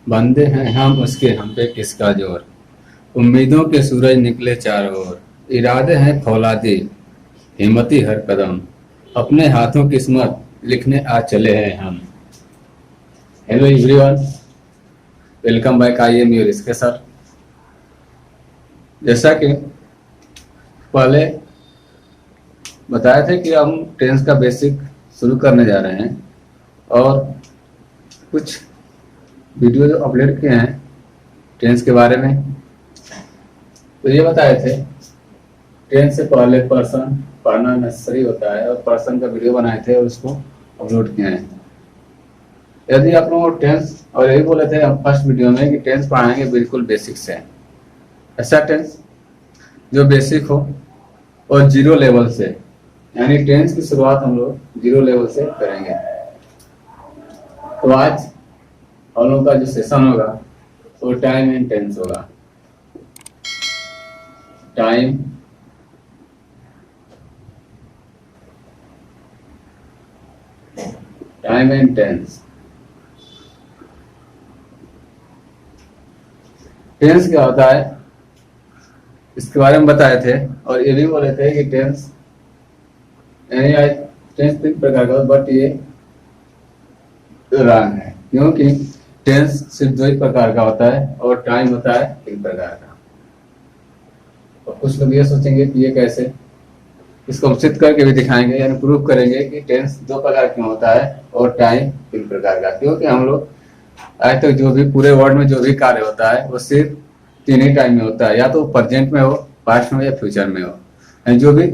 बंदे हैं हम उसके, हम पे किसका जोर। उम्मीदों के सूरज निकले चारों ओर, इरादे हैं फौलादी, हिम्मती हर कदम, अपने हाथों किस्मत लिखने आज चले हैं हम। Hello everyone, welcome back. I am your इसके सर। जैसा कि पहले बताया था कि हम टेंस का बेसिक शुरू करने जा रहे हैं और कुछ वीडियो जो अपलोड किए हैं टेंस के बारे में, तो ये बताए थे टेंस से पहले पर्सन पढ़ना नेसेसरी होता है और पर्सन का वीडियो बनाए थे और उसको अपलोड किए हैं। यदि आप लोगों को टेंस, और यही बोले थे हम फर्स्ट वीडियो में कि टेंस पढ़ाएंगे बिल्कुल बेसिक से, ऐसा टेंस जो बेसिक हो और जीरो लेवल से, यानी टेंस की शुरुआत हम लोग जीरो लेवल से करेंगे। तो आज हम लोग का जो सेशन होगा वो टाइम एंड टेंस होगा। Time and tense. टेंस क्या होता है इसके बारे में बताए थे और ये भी बोले थे कि टेंस यानी आज टेंस तीन प्रकार का, बट ये रंग है क्योंकि टेंस सिर्फ दो ही प्रकार का होता है और टाइम होता है तीन प्रकार का। और कुछ लोग ये सोचेंगे कि ये कैसे, इसको हम सिद्ध करके भी दिखाएंगे, यानी प्रूफ करेंगे कि टेंस दो प्रकार क्यों होता है और टाइम तीन प्रकार का। क्योंकि हम लोग आज तक जो भी पूरे वर्ल्ड में जो भी कार्य होता है वो सिर्फ तीन ही टाइम में होता है, या तो प्रेजेंट में हो, पास्ट में, या फ्यूचर में हो। यानी जो भी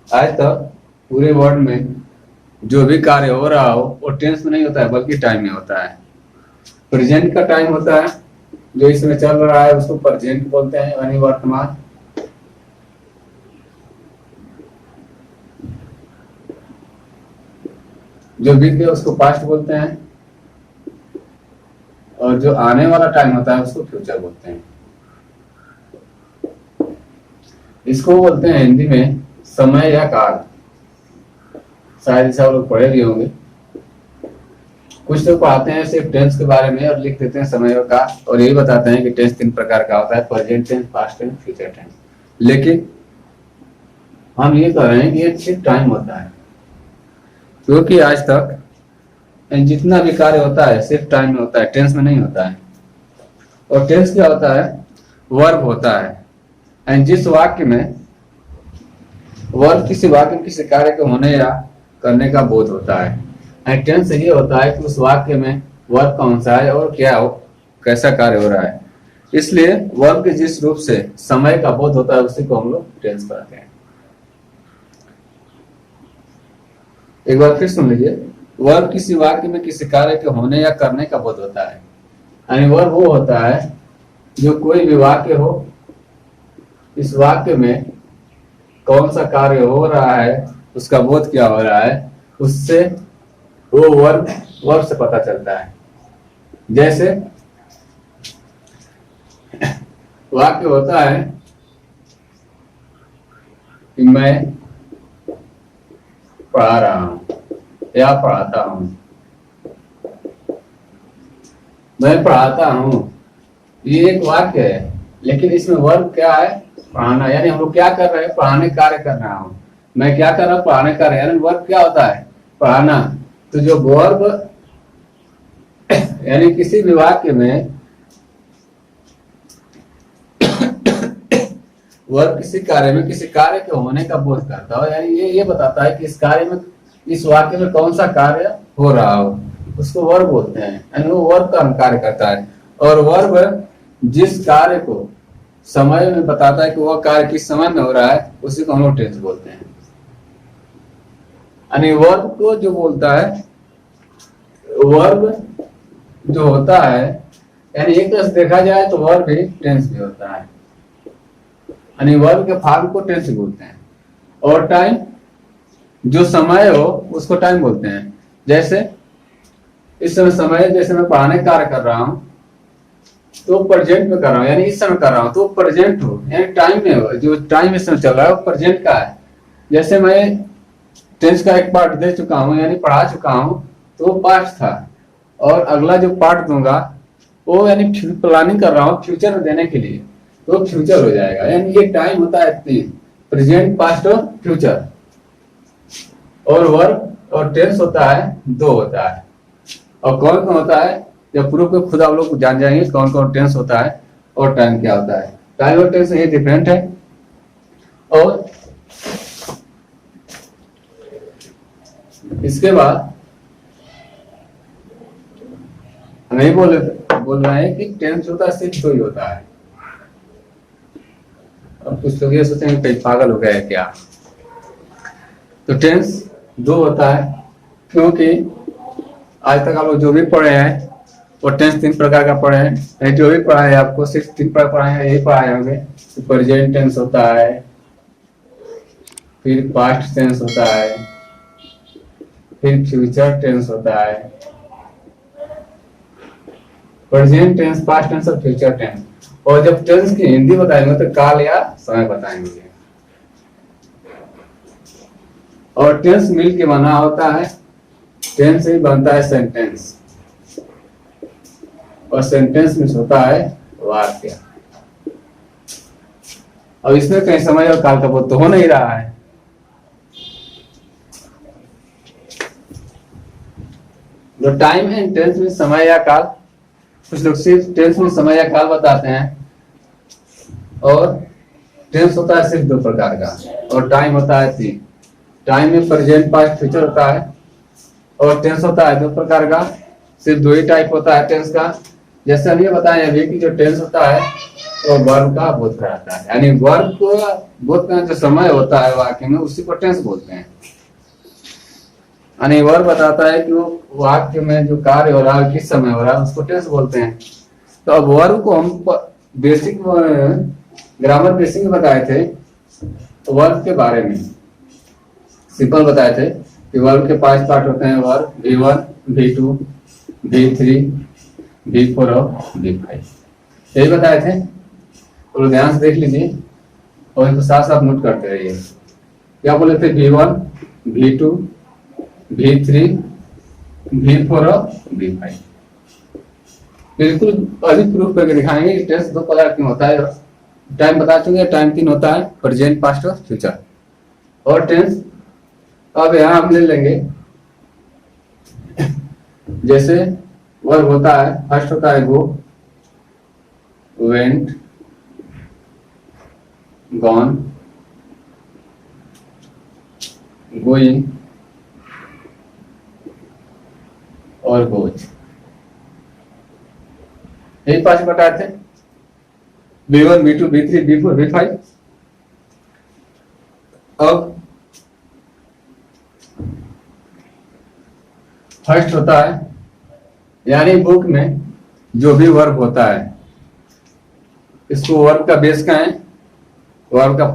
आज तक पूरे वर्ल्ड में जो भी कार्य हो रहा हो वो टेंस में नहीं होता है बल्कि टाइम में होता है। प्रेजेंट का टाइम होता है जो इसमें चल रहा है उसको प्रेजेंट बोलते हैं, यानी वर्तमान। जो बीत गया उसको पास्ट बोलते हैं और जो आने वाला टाइम होता है उसको फ्यूचर बोलते हैं। इसको बोलते हैं हिंदी में समय या काल। शायद इसे आप लोग पढ़े भी होंगे। कुछ लोग पढ़ाते हैं सिर्फ टेंस के बारे में और लिख देते हैं समय और काल, और यही बताते हैं कि टेंस तीन प्रकार का होता है, present tense, past tense, future tense. लेकिन हम ये कह रहे हैं कि ये सिर्फ टाइम होता है, क्योंकि आज तक जितना भी कार्य होता है सिर्फ टाइम में होता है, टेंस में नहीं होता है। और टेंस क्या होता है? वर्ब होता है। एंड जिस वाक्य में वर्ब किसी वाक्य में किसी कार्य के होने या करने का बोध होता है, एंड टेंस ये होता है कि उस वाक्य में वर्ब कौन सा है और क्या हो, कैसा कार्य हो रहा है। इसलिए वर्ब के जिस रूप से समय का बोध होता है उसी को हम लोग टेंस कहते हैं। एक बार फिर सुन लीजिए। वर्ब किसी वाक्य में किसी कार्य के होने या करने का बोध होता है। यानी वर्ब वो होता है जो कोई भी वाक्य हो, इस वाक्य में कौन सा कार्य हो रहा है, उसका बोध क्या हो रहा है, उससे वो वर्ब से पता चलता है। जैसे वाक्य होता है कि मैं पढ़ा रहा हूं या पढ़ाता हूं। मैं पढ़ाता हूं, ये एक वाक्य है, लेकिन इसमें वर्ब क्या है? पढ़ाना। यानी हम लोग क्या कर रहे हैं? पढ़ाने कार्य कर रहा हूं। मैं क्या कर रहा हूं? पढ़ाने कार्य। यानी वर्ब क्या होता है? पढ़ाना। तो जो वर्ब यानी किसी भी वाक्य में वर्ब किसी कार्य में किसी कार्य के होने का बोध करता है, यानी ये बताता है कि इस कार्य में, इस वाक्य में कौन सा कार्य हो रहा हो, उसको वर्ब बोलते हैं। यानी वो वर्ब का कार्य करता है। और वर्ब जिस कार्य को समय में बताता है कि वह कार्य किस समय में हो रहा है, उसी को हम लोग टेंस बोलते हैं। यानी वर्ब को जो बोलता है, वर्ब जो होता है, यानी एक तरह से देखा जाए तो वर्ब भी टेंस भी होता है। यानी वर्ब के फॉर्म को टेंस बोलते हैं। और टाइम, जो समय हो उसको टाइम बोलते हैं। जैसे इस समय समय, जैसे मैं पढ़ाने कार्य कर रहा हूं तो प्रेजेंट में कर रहा हूं, यानी इस समय कर रहा हूं तो प्रेजेंट हो, यानी टाइम में हो। जो टाइम इस समय चल रहा है वो प्रेजेंट का है। जैसे मैं टेंस का एक पार्ट दे चुका हूं, यानी पढ़ा चुका हूं, तो वो पास्ट था, और अगला जो पार्ट दूंगा वो यानी प्लानिंग कर रहा हूँ फ्यूचर में देने के लिए, तो फ्यूचर हो जाएगा। यानी ये टाइम होता है 3, प्रेजेंट, पास्ट और फ्यूचर। और वर्ब और टेंस होता है 2 होता है। और कौन कौन होता है, जब प्रूफ को खुद आप लोग जान जाएंगे कौन कौन टेंस होता है और टाइम क्या होता है। टाइम और टेंस ये डिफरेंट है। और इसके बाद हम यही बोल रहे हैं कि टेंस होता है सिर्फ 2 ही होता है। अब कुछ लोग ये सोचेंगे कहीं पागल हो गया है क्या। तो टेंस 2 होता है, क्योंकि आज तक आप लोग जो भी पढ़े हैं वो टेंस 3 प्रकार का पढ़े हैं। जो भी पढ़ा है आपको सिर्फ 3 प्रकार पढ़ाए हैं, यही पढ़ाए होंगे। तो प्रेजेंट टेंस होता है, फिर पास्ट टेंस होता है, फिर फ्यूचर टेंस होता है। प्रेजेंट टेंस, पास्ट टेंस और फ्यूचर टेंस। और जब टेंस की हिंदी बताएंगे तो काल या समय बताएंगे। और टेंस मिल के बना होता है, टेंस ही बनता है सेंटेंस, और सेंटेंस में होता है वाक्य। अब इसमें कहीं समय और काल का बोध तो हो नहीं रहा है। जो टाइम है टेंस में समय या काल, कुछ लोग सिर्फ टेंस में समय या काल बताते हैं। और टेंस होता है सिर्फ 2 प्रकार का, और टाइम होता है 3। टाइम में प्रेजेंट, पास्ट, फ्यूचर होता है। और टेंस होता है 2 प्रकार का, सिर्फ 2 ही टाइप होता है टेंस का। जैसे हम ये बताएं अभी कि जो टेंस होता है वो वर्ब का बोध कराता है, यानी वर्ब को बोध करने जो समय होता है वाक्य में उसी को टेंस बोलते हैं। यानी वर्ब बताता है कि वो वाक्य में जो कार्य हो रहा है किस समय हो रहा है उसको टेंस बोलते हैं। तो अब वर्ब को हम बेसिक ग्रामर बेसिक में बताए थे वर्ब के बारे में, सिंपल बताए थे कि वर्ब के 5 पार्ट होते हैं। Verb V1, V2, V3, V4 और V5, यही बताए थे। तो ध्यान से देख लीजिए और इनको साथ साथ नोट करते रहिए। क्या बोले थे? V1, V2, V3, V4 और V5। बिल्कुल अभी प्रूफ करके दिखाएंगे कि टेंस 2 प्रकार क्यों होता है। टाइम बता चुके हैं, टाइम 3 होता है, प्रेजेंट, पास्ट और फ्यूचर। और टेंस अब यहां हम ले लेंगे, जैसे वर्ब होता है, फर्स्ट होता है गो, वेंट, गॉन, गोइंग और गोज। यही 5 बताए थे, V1, V2, V3, V4, V5। अब फर्स्ट होता है, यानी बुक में जो भी वर्ब होता है इसको वर्ब का बेस का है, वर्ब का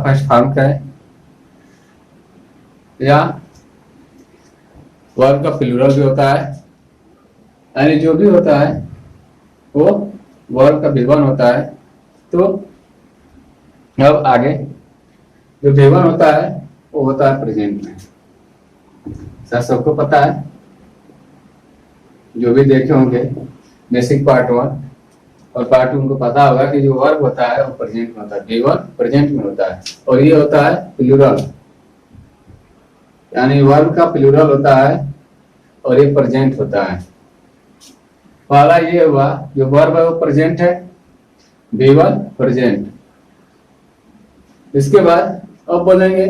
फर्स्ट फॉर्म का है, या वर्ब का प्लूरल भी होता है। यानी जो भी होता है वो वर्ब का V1 होता है। तो अब आगे जो V1 होता है वो होता है प्रेजेंट में। सर सबको पता है, जो भी देखे होंगे बेसिक पार्ट 1 और पार्ट 2 उनको पता होगा कि जो वर्ब होता है वो प्रेजेंट में होता है, V1 प्रेजेंट में होता है। और ये होता है प्लूरल, यानी वर्ब का प्लूरल होता है और ये प्रेजेंट होता है। पहला ये हुआ जो वर्ब है वो प्रेजेंट है, V1 प्रेजेंट। इसके बाद अब बोलेंगे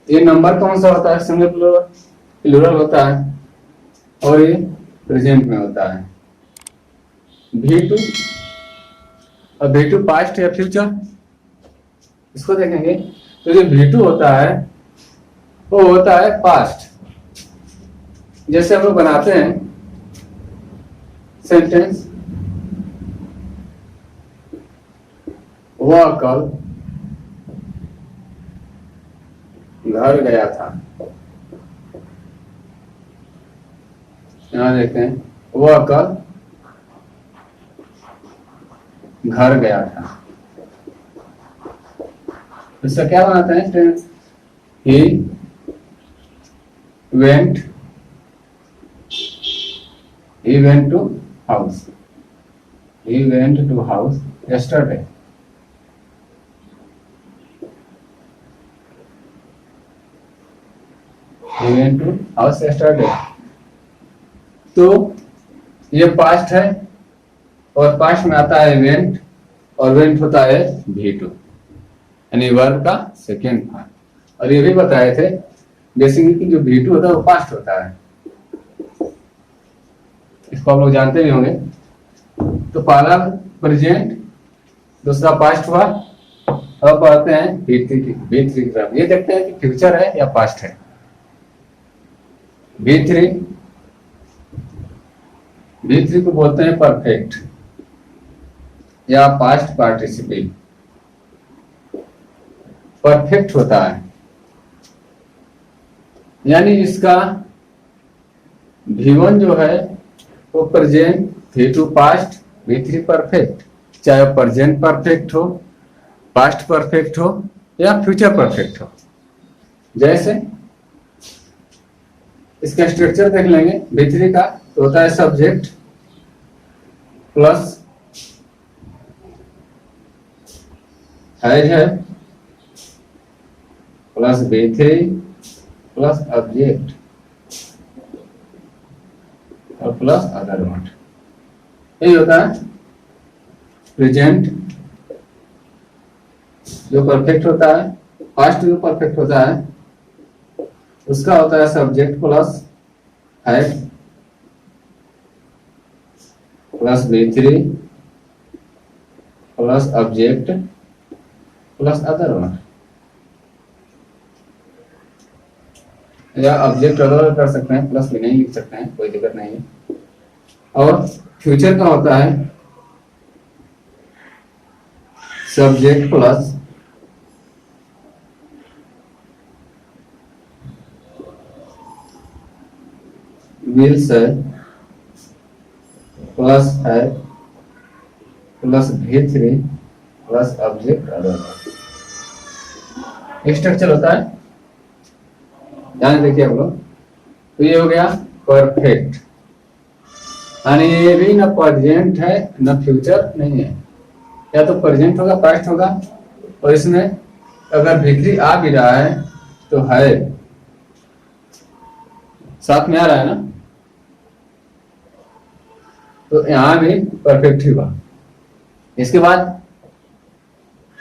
ये नंबर कौन सा होता है? सिंगल प्लूरल होता है और ये प्रेजेंट में होता है, V2। और V2 पास्ट या फ्यूचर, इसको देखेंगे तो जो V2 होता है वो होता है पास्ट। जैसे हम लोग बनाते हैं सेंटेंस, वह कल घर गया था। यहां देखते हैं, वह कल घर गया था। इसका क्या बनाते हैं tense? He went He went to house. He went to house yesterday. He went to house yesterday. तो ये पास्ट है और पास्ट में आता है वेंट और वेंट होता है V2 यानी वर्ब का सेकेंड पार्ट। और ये भी बताए थे बेसिकली कि जो V2 होता है वो पास्ट होता है, इसको आप लोग जानते भी होंगे। तो पहला प्रेजेंट, दूसरा पास्ट हुआ। अब पढ़ते हैं V3 की तरफ। ये देखते हैं कि फ्यूचर है या पास्ट है। V3 को बोलते हैं परफेक्ट या पास्ट पार्टिसिपल। परफेक्ट होता है यानी इसका V1 जो है वो present, V2 past, V3 perfect. चाहे प्रेजेंट परफेक्ट हो, पास्ट परफेक्ट हो या फ्यूचर परफेक्ट हो। जैसे इसका स्ट्रक्चर देख लेंगे V3 का, तो होता है सब्जेक्ट प्लस है प्लस V3 प्लस ऑब्जेक्ट और प्लस अदर वर्ड। यही होता है प्रेजेंट जो परफेक्ट होता है। पास्ट जो परफेक्ट होता है उसका होता है सब्जेक्ट प्लस है plus V3 plus object plus other word, या ऑब्जेक्ट अदर कर सकते हैं, प्लस भी नहीं लिख सकते हैं, कोई दिक्कत नहीं है। और फ्यूचर का होता है सब्जेक्ट प्लस विल से प्लस है plus V3 plus object other word. Structure होता है, ध्यान देखिए आप लोग। तो ये हो गया परफेक्ट, यानी ये भी ना प्रेजेंट है ना फ्यूचर नहीं है, या तो प्रेजेंट होगा पास्ट होगा। और इसमें अगर V3 आ भी रहा है तो है साथ में आ रहा है ना, तो यहां भी परफेक्ट ही हुआ। इसके बाद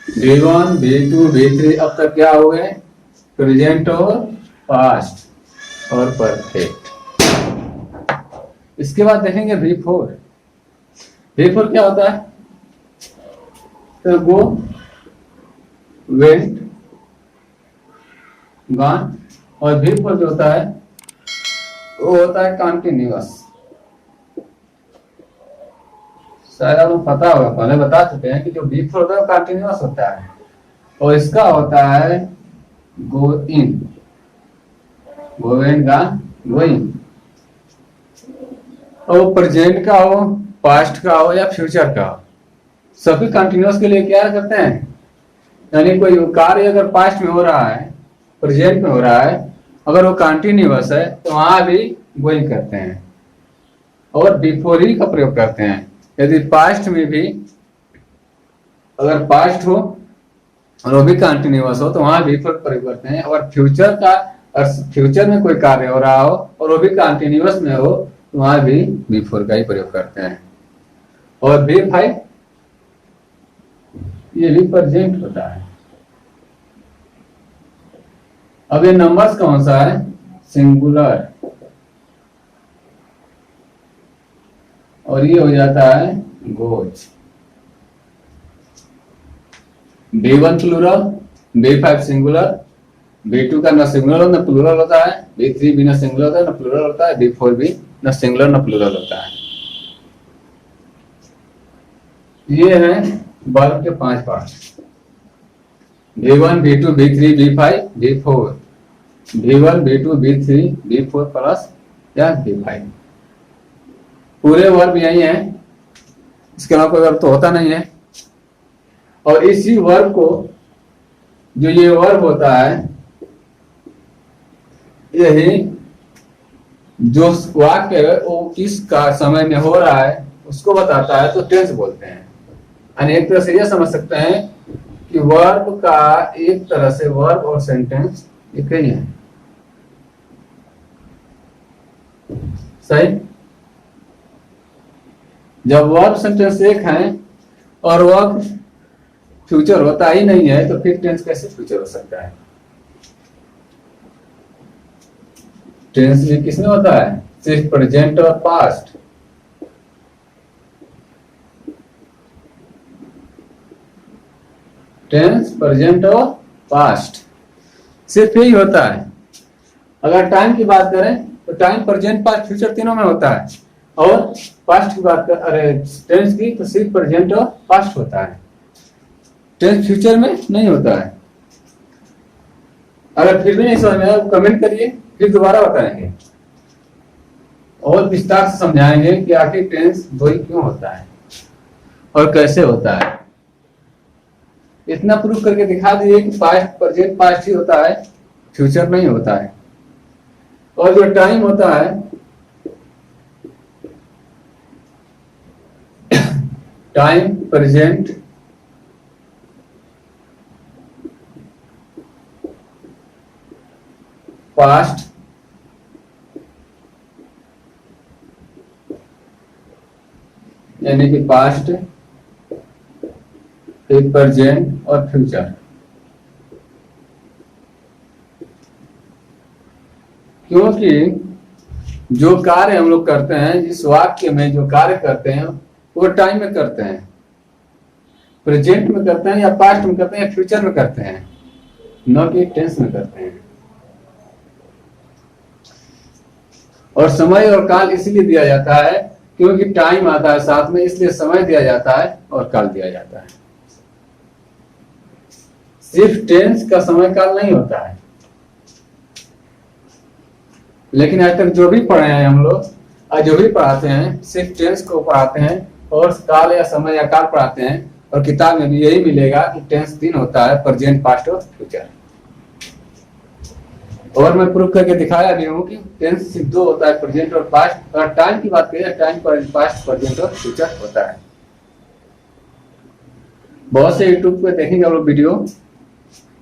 V1 V2 V3 अब तक क्या हो गए, प्रेजेंट और पास्ट और परफेक्ट। इसके बाद देखेंगे V4 क्या होता है, तो गो, वेंट, गॉन। और V4 जो होता है वो होता है कंटिन्यूअस। शायद आपको पता होगा, पहले बता चुके हैं कि जो V4 होता है वो कंटिन्यूअस होता है और इसका होता है गो इन, गोइंग, गोइंग। और प्रेजेंट का हो, पास्ट का हो या फ्यूचर का हो, सभी कंटिन्यूअस के लिए क्या करते हैं, यानी कोई कार्य अगर पास्ट में हो रहा है, प्रेजेंट में हो रहा है, अगर वो कंटिन्यूअस है तो वहां भी गोइंग करते हैं और बिफोर ही का प्रयोग करते हैं। यदि पास्ट में भी अगर पास्ट हो और वो भी कंटिन्यूअस हो तो वहां बिफोर प्रयोग करते हैं। और फ्यूचर का, और फ्यूचर में कोई कार्य हो रहा हो और वो भी कंटिन्यूअस में हो तो वहां भी बिफोर का ही प्रयोग करते हैं। और V5 ये भी प्रेजेंट होता है। अब ये नंबर्स कौन सा है, सिंगुलर, और ये हो जाता है goes. V1 plural, V5 singular, V2 का न सिंगुलर न प्लूरल होता है, V3 भी न सिंगुलर होता है न प्लूरल होता है, V4 भी न सिंगुलर न प्लूरल होता है। ये है वर्ब के 5 part, V1 V2 V3 V5 V4, V1 V2 V3 V4 plus या V5। पूरे वर्ब यही है, इसके अलावा कोई वर्ब तो होता नहीं है। और इसी वर्ब को, जो ये वर्ब होता है, यही जो वाक्य है वो किस का समय में हो रहा है उसको बताता है तो टेंस बोलते हैं। यानी एक तरह से यह समझ सकते हैं कि वर्ब का एक तरह से वर्ब और सेंटेंस एक ही है। सही। जब वर्ब सेंटेंस एक है और वर्ब फ्यूचर होता ही नहीं है तो फिर टेंस कैसे फ्यूचर हो सकता है? टेंस भी किसमें होता है? सिर्फ प्रेजेंट और पास्ट। टेंस, प्रेजेंट और पास्ट सिर्फ यही होता है। अगर टाइम की बात करें तो टाइम, प्रेजेंट, पास्ट, फ्यूचर तीनों में होता है। और पास्ट की बात कर टेंस की तो सिर्फ प्रेजेंट और पास्ट होता है, टेंस फ्यूचर में नहीं होता है। अगर फिर भी नहीं समझ में आया कमेंट करिए, फिर दोबारा बताएंगे और विस्तार से समझाएंगे कि आखिर टेंस दो ही क्यों होता है और कैसे होता है। इतना प्रूफ करके दिखा दिए कि पास्ट, प्रेजेंट, पास्ट ही होता है, फ्यूचर नहीं होता है। और जो टाइम होता है, टाइम, प्रेजेंट, पास्ट, यानी कि पास्ट, फिर प्रेजेंट और फ्यूचर। क्योंकि जो कार्य हम लोग करते हैं, जिस वाक्य में जो कार्य करते हैं वो टाइम में करते हैं, प्रेजेंट में करते हैं या पास्ट में करते हैं या फ्यूचर में करते हैं, न कि टेंस में करते हैं। और समय और काल इसलिए दिया जाता है क्योंकि टाइम आता है साथ में, इसलिए समय दिया जाता है और काल दिया जाता है। सिर्फ टेंस का समय काल नहीं होता है। लेकिन आज तक जो भी पढ़े हैं हम लोग, आज जो भी पढ़ाते हैं सिर्फ टेंस को पढ़ाते हैं और काल या समय या काल पढ़ाते हैं। और किताब में भी यही मिलेगा कि टेंस 3 होता है, प्रेजेंट, पास्ट और फ्यूचर। और मैं प्रूफ करके दिखाया भी हूं कि टेंस सिर्फ 2 होता है, प्रेजेंट और पास्ट। और टाइम की बात करें, टाइम, पास्ट, प्रेजेंट और फ्यूचर होता है। बहुत से यूट्यूब पे देखेंगे आप लोग वीडियो,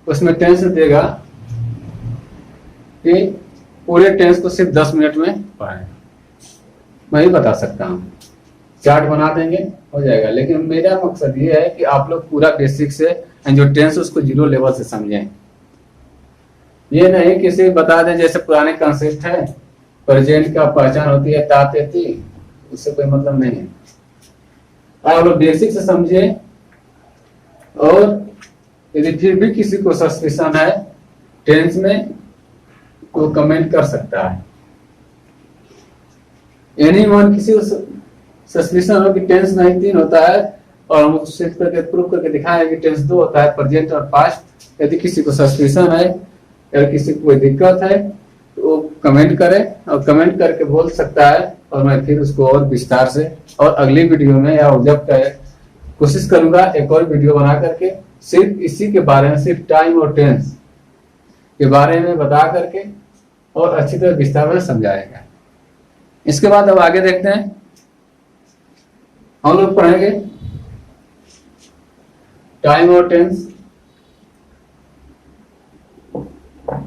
उसमें टेंस देगा कि पूरे टेंस को सिर्फ 10 मिनट में पढ़ें। मैं ही बता सकता हूँ, चार्ट बना देंगे हो जाएगा। लेकिन मेरा मकसद ये है कि आप लोग पूरा बेसिक से जो टेंस उसको 0 लेवल से समझें। ये नहीं किसी बता दें जैसे पुराने कंसेप्ट है, प्रेजेंट का पहचान होती है तातेती, उससे कोई मतलब नहीं है। आप लोग बेसिक से समझे। और यदि फिर भी किसी को सस्पिशन है टेंस में तो कमेंट कर सकता है। एनीवन किसी को सस्पिशन हो कि टेंस नहीं 3 होता है और हम उससे करके प्रूफ करके दिखाएं कि टेंस 2 होता है, प्रेजेंट और पास्ट। यदि किसी को सस्पिशन है या किसी को कोई दिक्कत है तो वो कमेंट करे और कमेंट करके बोल सकता है और मैं फिर उसको और विस्तार से और अगली वीडियो में या जब कोशिश करूंगा एक और वीडियो बना करके सिर्फ इसी के बारे में, सिर्फ टाइम और टेंस के बारे में बता करके और अच्छी तरह विस्तार में समझाएगा। इसके बाद अब आगे देखते हैं, हम लोग पढ़ेंगे टाइम और टेंस।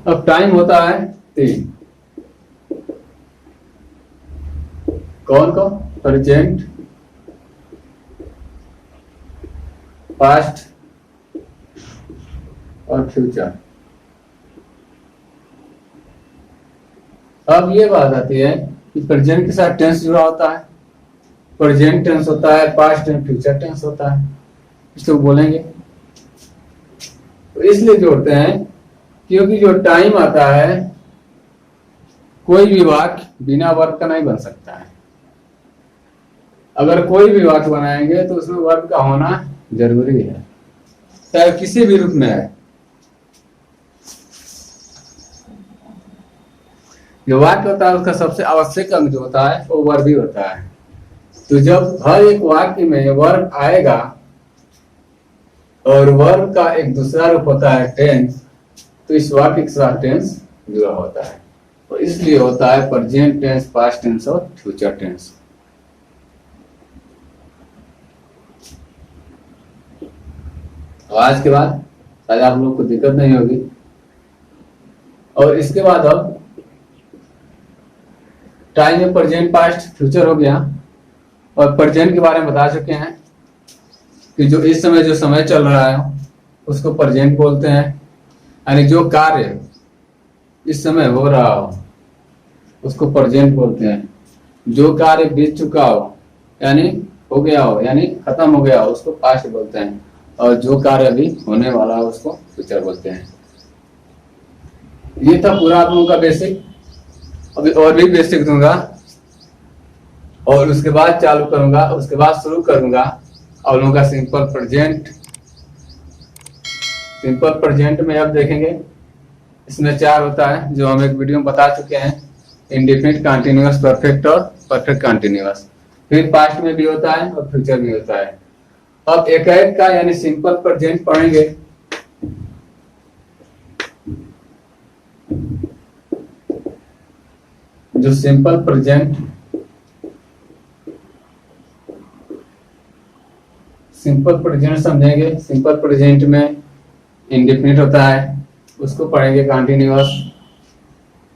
अब टाइम होता है 3, कौन को? प्रेजेंट, पास्ट और फ्यूचर। अब ये बात आती है कि प्रेजेंट के साथ टेंस जुड़ा होता है, प्रेजेंट टेंस होता है, पास्ट टेंस, फ्यूचर टेंस होता है। इसको बोलेंगे तो इसलिए जोड़ते हैं क्योंकि जो टाइम आता है कोई भी वाक्य बिना वर्ब का नहीं बन सकता है। अगर कोई भी वाक्य बनाएंगे तो उसमें वर्ब का होना जरूरी है, चाहे किसी भी रूप में है। जो वाक्य होता है उसका सबसे आवश्यक अंग जो होता है वो वर्ब ही होता है। तो जब हर एक वाक्य में वर्ब आएगा और वर्ब का एक दूसरा रूप होता है टेंस, तो इस वाक्य के साथ टेंस जुड़ा होता है तो इसलिए होता है प्रेजेंट टेंस, पास्ट टेंस और फ्यूचर टेंस। तो आज के बाद शायद आप लोग को दिक्कत नहीं होगी। और इसके बाद अब टाइम में प्रेजेंट, पास्ट, फ्यूचर हो गया। और प्रेजेंट के बारे में बता चुके हैं कि जो इस समय जो समय चल रहा है उसको प्रेजेंट बोलते हैं। यानी जो कार्य इस समय हो रहा हो उसको प्रेजेंट बोलते हैं। जो कार्य बीत चुका हो यानी हो गया हो यानी खत्म हो गया हो उसको पास्ट बोलते हैं। और जो कार्य अभी होने वाला हो उसको फ्यूचर बोलते हैं। ये था पूरा आप लोगों का बेसिक। अभी और भी बेसिक दूंगा और उसके बाद चालू करूंगा, उसके बाद शुरू करूंगा आप लोगों का सिंपल प्रेजेंट। सिंपल प्रेजेंट में अब देखेंगे इसमें 4 होता है जो हम एक वीडियो में बता चुके हैं। इंडेफिनिट, कंटीन्यूअस, परफेक्ट और परफेक्ट कंटीन्यूअस। फिर पास्ट में भी होता है और फ्यूचर में होता है। अब एक एक का यानी सिंपल प्रेजेंट पढ़ेंगे। जो सिंपल प्रेजेंट, सिंपल प्रेजेंट समझेंगे। सिंपल प्रेजेंट में इंडेफिनिट होता है उसको पढ़ेंगे कंटीन्यूअस।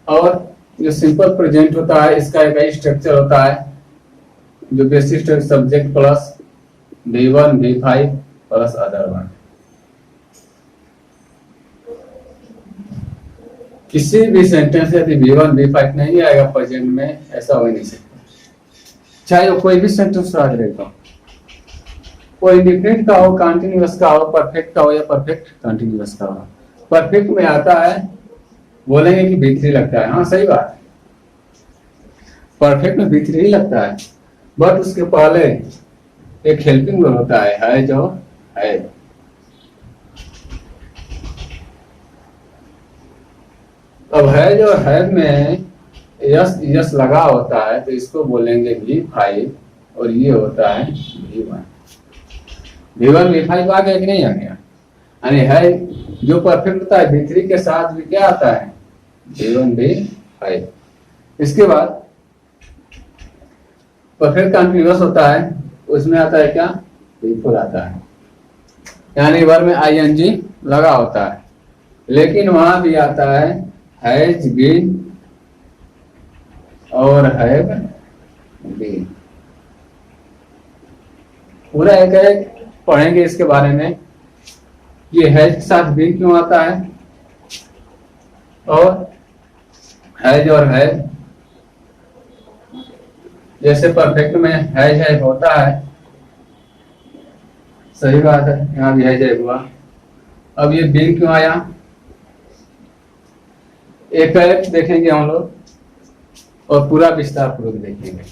और जो सिंपल प्रेजेंट होता है इसका एक स्ट्रक्चर होता है जो basic structure subject plus V1 V5 plus other one. किसी भी सेंटेंस यदि V1 V5 नहीं आएगा प्रेजेंट में, ऐसा हो ही नहीं सकता। चाहे वो कोई भी सेंटेंस आ जाएगा, वो इंडेफिनिट का हो, कंटीन्यूअस का हो, परफेक्ट का हो या परफेक्ट कंटीन्यूअस का हो। परफेक्ट में आता है बोलेंगे कि V3 लगता है। हाँ सही बात, परफेक्ट में V3 ही लगता है। बट उसके पहले एक हेल्पिंग वर्ब होता है जो है। अब है जो है में यस यस लगा होता है तो इसको बोलेंगे V5 और ये होता है V1। V1 V5 आ गया कि नहीं आ गया? यानी है जो परफेक्ट होता है V3 के साथ भी क्या आता है V1 V5। इसके बाद परफेक्ट कंटीन्यूअस होता है, उसमें आता है क्या V4 आता है। यानी वर्ब में ING लगा होता है, लेकिन वहां भी आता है हैज बीन और हैव बीन। पूरा एक एक पढ़ेंगे इसके बारे में। ये हैज के साथ बीन क्यों आता है और हैज और हैव, जैसे परफेक्ट में हैज हैव होता है, सही बात है, यहाँ भी हैज हैव हुआ। अब ये बीन क्यों आया, एक एक देखेंगे हम लोग और पूरा विस्तार पूर्वक देखेंगे।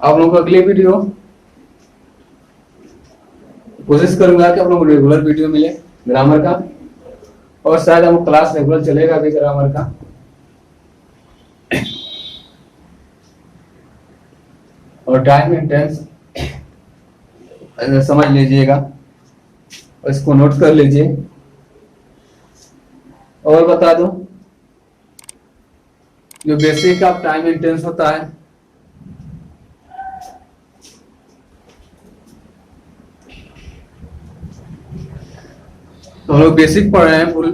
आप लोगों को अगली वीडियो कोशिश करूंगा कि आप लोगों को रेगुलर वीडियो मिले ग्रामर का, और शायद हम क्लास रेगुलर चलेगा भी ग्रामर का। और टाइम एंड टेंस समझ लीजिएगा और इसको नोट कर लीजिए। और बता दो जो basic of time and tense होता है, तो हम लोग बेसिक पढ़ रहे हैं।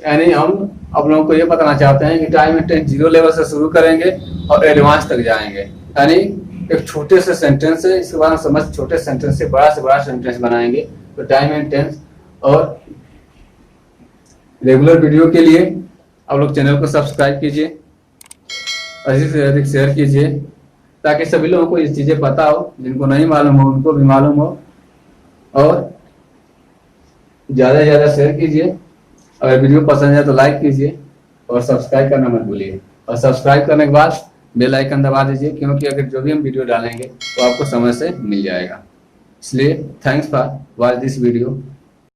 यानी हम आप लोगों को ये बताना चाहते हैं कि टाइम एंड टेंस 0 लेवल से शुरू करेंगे और एडवांस तक जाएंगे। यानी एक छोटे से सेंटेंस है, इसके बाद हम समझ छोटे सेंटेंस से बड़ा सेंटेंस बनाएंगे। तो टाइम एंड टेंस और रेगुलर वीडियो के लिए आप लोग चैनल को सब्सक्राइब कीजिए, अधिक से अधिक शेयर कीजिए, ताकि सभी लोगों को ये चीजें पता हो, जिनको नहीं मालूम हो उनको भी मालूम हो। और ज्यादा से ज्यादा शेयर कीजिए। अगर वीडियो पसंद है तो लाइक कीजिए और सब्सक्राइब करना मत भूलिए। और सब्सक्राइब करने के बाद बेल आइकन दबा दीजिए, क्योंकि अगर जो भी हम वीडियो डालेंगे तो आपको समय से मिल जाएगा। इसलिए thanks for watch this video.